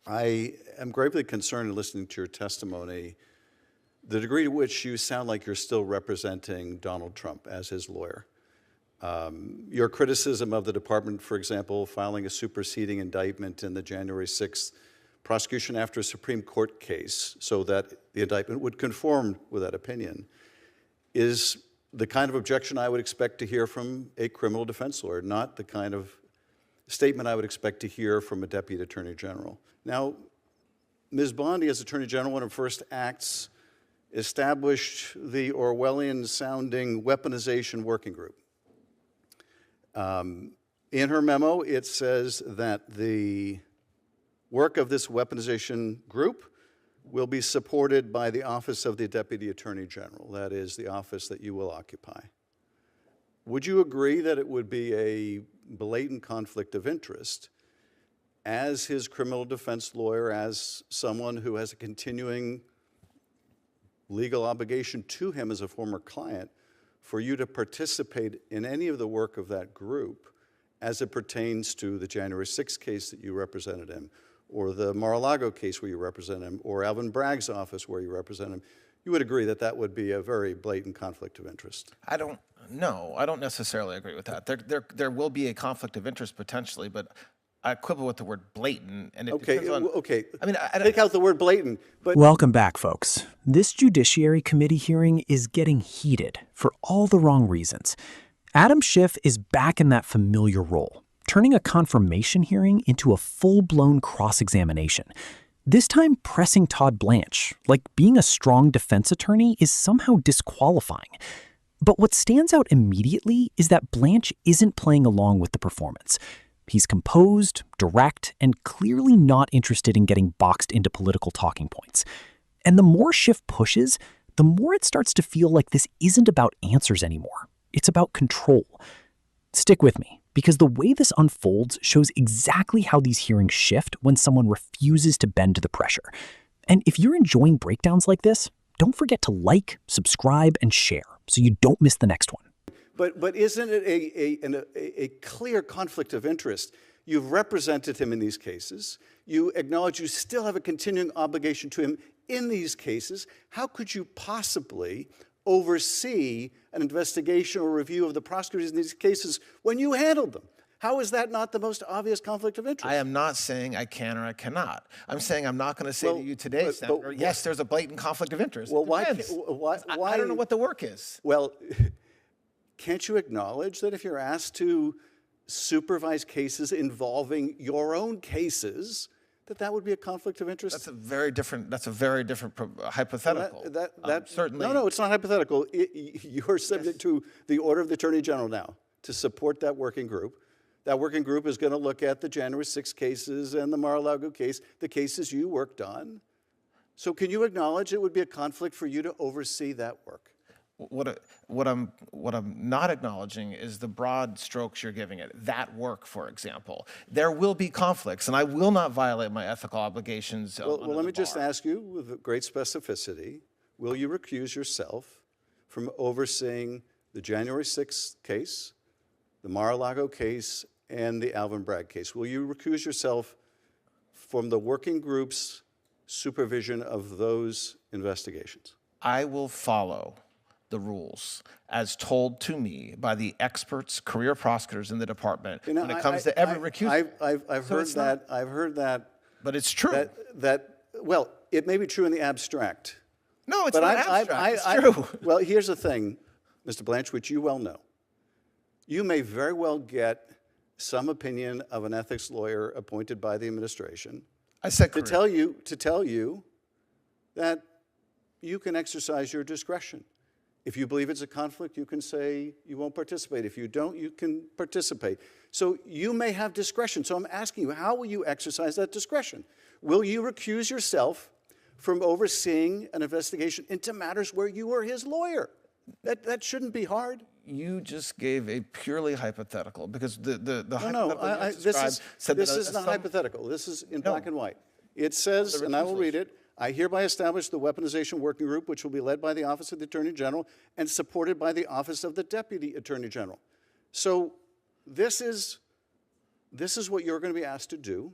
I am gravely concerned in listening to your testimony, the degree to which you sound like you're still representing Donald Trump as his lawyer. Your criticism of the department, for example, filing a superseding indictment in the January 6th prosecution after a Supreme Court case so that the indictment would conform with that opinion, is the kind of objection I would expect to hear from a criminal defense lawyer, not the kind of statement I would expect to hear from a deputy attorney general. Now, Ms. Bondi, as Attorney General, one of her first acts, established the Orwellian-sounding weaponization working group. In her memo, it says that the work of this weaponization group will be supported by the Office of the Deputy Attorney General. That is the office that you will occupy. Would you agree that it would be a blatant conflict of interest as his criminal defense lawyer, as someone who has a continuing legal obligation to him as a former client, for you to participate in any of the work of that group as it pertains to the January 6th case that you represented him, or the Mar-a-Lago case where you represent him, or Alvin Bragg's office where you represent him? You would agree that that would be a very blatant conflict of interest? I don't necessarily agree with that. There will be a conflict of interest potentially, but I quibble with the word blatant. And it depends on, okay. I mean, take out the word blatant. But welcome back, folks. This Judiciary Committee hearing is getting heated for all the wrong reasons. Adam Schiff is back in that familiar role, turning a confirmation hearing into a full-blown cross-examination. This time pressing Todd Blanche, like being a strong defense attorney is somehow disqualifying. But what stands out immediately is that Blanche isn't playing along with the performance. He's composed, direct, and clearly not interested in getting boxed into political talking points. And the more Schiff pushes, the more it starts to feel like this isn't about answers anymore. It's about control. Stick with me, because the way this unfolds shows exactly how these hearings shift when someone refuses to bend to the pressure. And if you're enjoying breakdowns like this, don't forget to like, subscribe, and share so you don't miss the next one. But isn't it a clear conflict of interest? You've represented him in these cases. You acknowledge you still have a continuing obligation to him in these cases. How could you possibly oversee an investigation or review of the prosecutors in these cases when you handled them? How is that not the most obvious conflict of interest? I am not saying I can or I cannot. I'm saying I'm not going to say to you today, Senator, yes, there's a blatant conflict of interest. Well, why? I don't know what the work is. Well, can't you acknowledge that if you're asked to supervise cases involving your own cases, that would be a conflict of interest? That's a very different hypothetical. Certainly. No, it's not hypothetical. You're subject to the order of the Attorney General now to support that working group. That working group is going to look at the January 6 cases and the Mar-a-Lago case, the cases you worked on. So can you acknowledge it would be a conflict for you to oversee that work? What I'm not acknowledging is the broad strokes you're giving it. That work, for example. There will be conflicts, and I will not violate my ethical obligations. Well, let me just ask you with great specificity, will you recuse yourself from overseeing the January 6th case, the Mar-a-Lago case, and the Alvin Bragg case? Will you recuse yourself from the working group's supervision of those investigations? I will follow the rules as told to me by the experts, career prosecutors in the department when it comes to every recusal. I've heard that. But it's true. Well, it may be true in the abstract. No, it's not abstract. It's true. Well, here's the thing, Mr. Blanche, which you well know. You may very well get some opinion of an ethics lawyer appointed by the administration to tell you that you can exercise your discretion. If you believe it's a conflict, you can say you won't participate. If you don't, you can participate. So you may have discretion. So I'm asking you, how will you exercise that discretion? Will you recuse yourself from overseeing an investigation into matters where you were his lawyer? That shouldn't be hard. You just gave a purely hypothetical, because the hypothetical this is not hypothetical. This is in black and white. It says, and I will read it, I hereby establish the weaponization working group, which will be led by the Office of the Attorney General and supported by the Office of the Deputy Attorney General. So this is what you're going to be asked to do.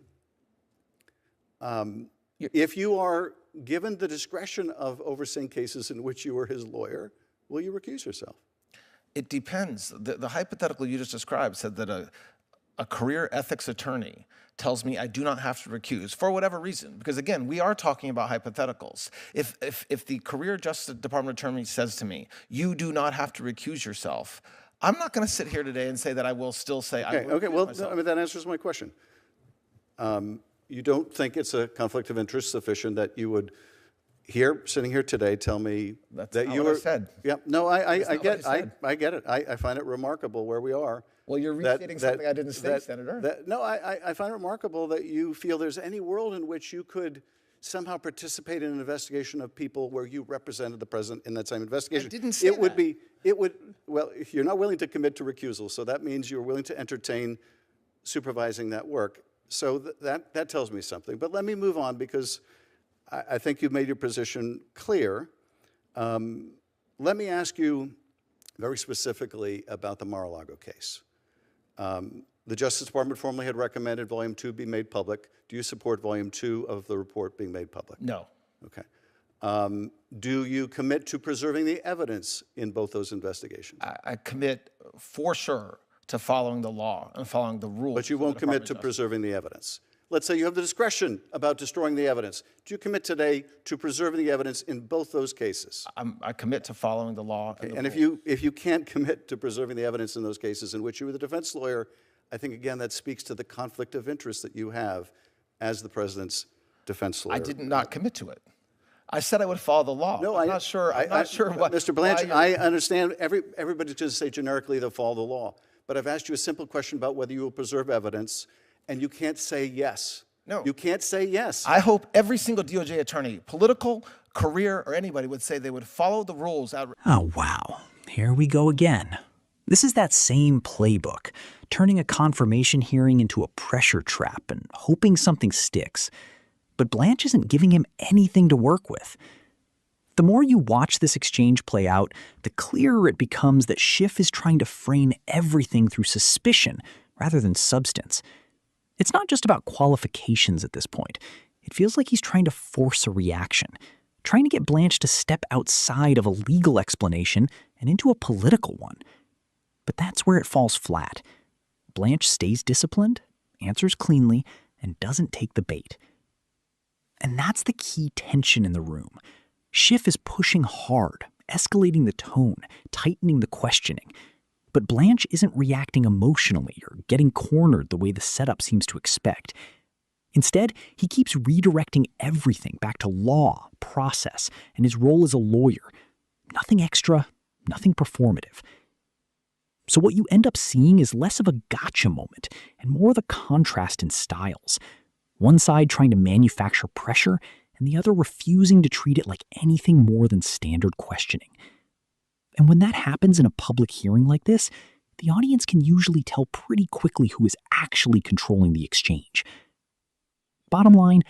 If you are given the discretion of overseeing cases in which you were his lawyer, will you recuse yourself? It depends. The hypothetical you just described said that a career ethics attorney tells me I do not have to recuse for whatever reason. Because again, we are talking about hypotheticals. If the career Justice Department attorney says to me, you do not have to recuse yourself, I'm not going to sit here today and say that I will still say I will Okay, recuse well, myself. I mean, that answers my question. You don't think it's a conflict of interest sufficient that you would sitting here today, tell me That's that not you what I were. said. Yeah, no, I not what get, I said. I get it. I find it remarkable where we are. Well, you're restating something I didn't say, Senator. No, I find it remarkable that you feel there's any world in which you could somehow participate in an investigation of people where you represented the president in that same investigation. I didn't say it would that. be, it would, well, if you're not willing to commit to recusal, so that means you're willing to entertain supervising that work. So that tells me something. But let me move on because I think you've made your position clear. Let me ask you very specifically about the Mar-a-Lago case. The Justice Department formally had recommended Volume 2 be made public. Do you support Volume 2 of the report being made public? No. Okay. Do you commit to preserving the evidence in both those investigations? I commit for sure to following the law and following the rules. But you won't commit to preserving the evidence. Let's say you have the discretion about destroying the evidence. Do you commit today to preserving the evidence in both those cases? I commit to following the law. And if you can't commit to preserving the evidence in those cases in which you were the defense lawyer, I think, again, that speaks to the conflict of interest that you have as the president's defense lawyer. I did not commit to it. I said I would follow the law. No, I'm not sure. I'm not sure what. Mr. Blanche, I understand everybody's going to say generically they'll follow the law. But I've asked you a simple question about whether you will preserve evidence, and you can't say yes. No. You can't say yes. I hope every single DOJ attorney, political, career, or anybody would say they would follow the rules. Oh, wow. Here we go again. This is that same playbook, turning a confirmation hearing into a pressure trap and hoping something sticks. But Blanche isn't giving him anything to work with. The more you watch this exchange play out, the clearer it becomes that Schiff is trying to frame everything through suspicion rather than substance. It's not just about qualifications at this point. It feels like he's trying to force a reaction, trying to get Blanche to step outside of a legal explanation and into a political one. But that's where it falls flat. Blanche stays disciplined, answers cleanly, and doesn't take the bait. And that's the key tension in the room. Schiff is pushing hard, escalating the tone, tightening the questioning. But Blanche isn't reacting emotionally or getting cornered the way the setup seems to expect. Instead, he keeps redirecting everything back to law, process, and his role as a lawyer. Nothing extra, nothing performative. So what you end up seeing is less of a gotcha moment and more of the contrast in styles. One side trying to manufacture pressure, and the other refusing to treat it like anything more than standard questioning. And when that happens in a public hearing like this, the audience can usually tell pretty quickly who is actually controlling the exchange. Bottom line,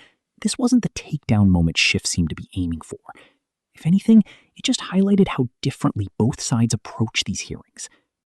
this wasn't the takedown moment Schiff seemed to be aiming for. If anything, it just highlighted how differently both sides approach these hearings.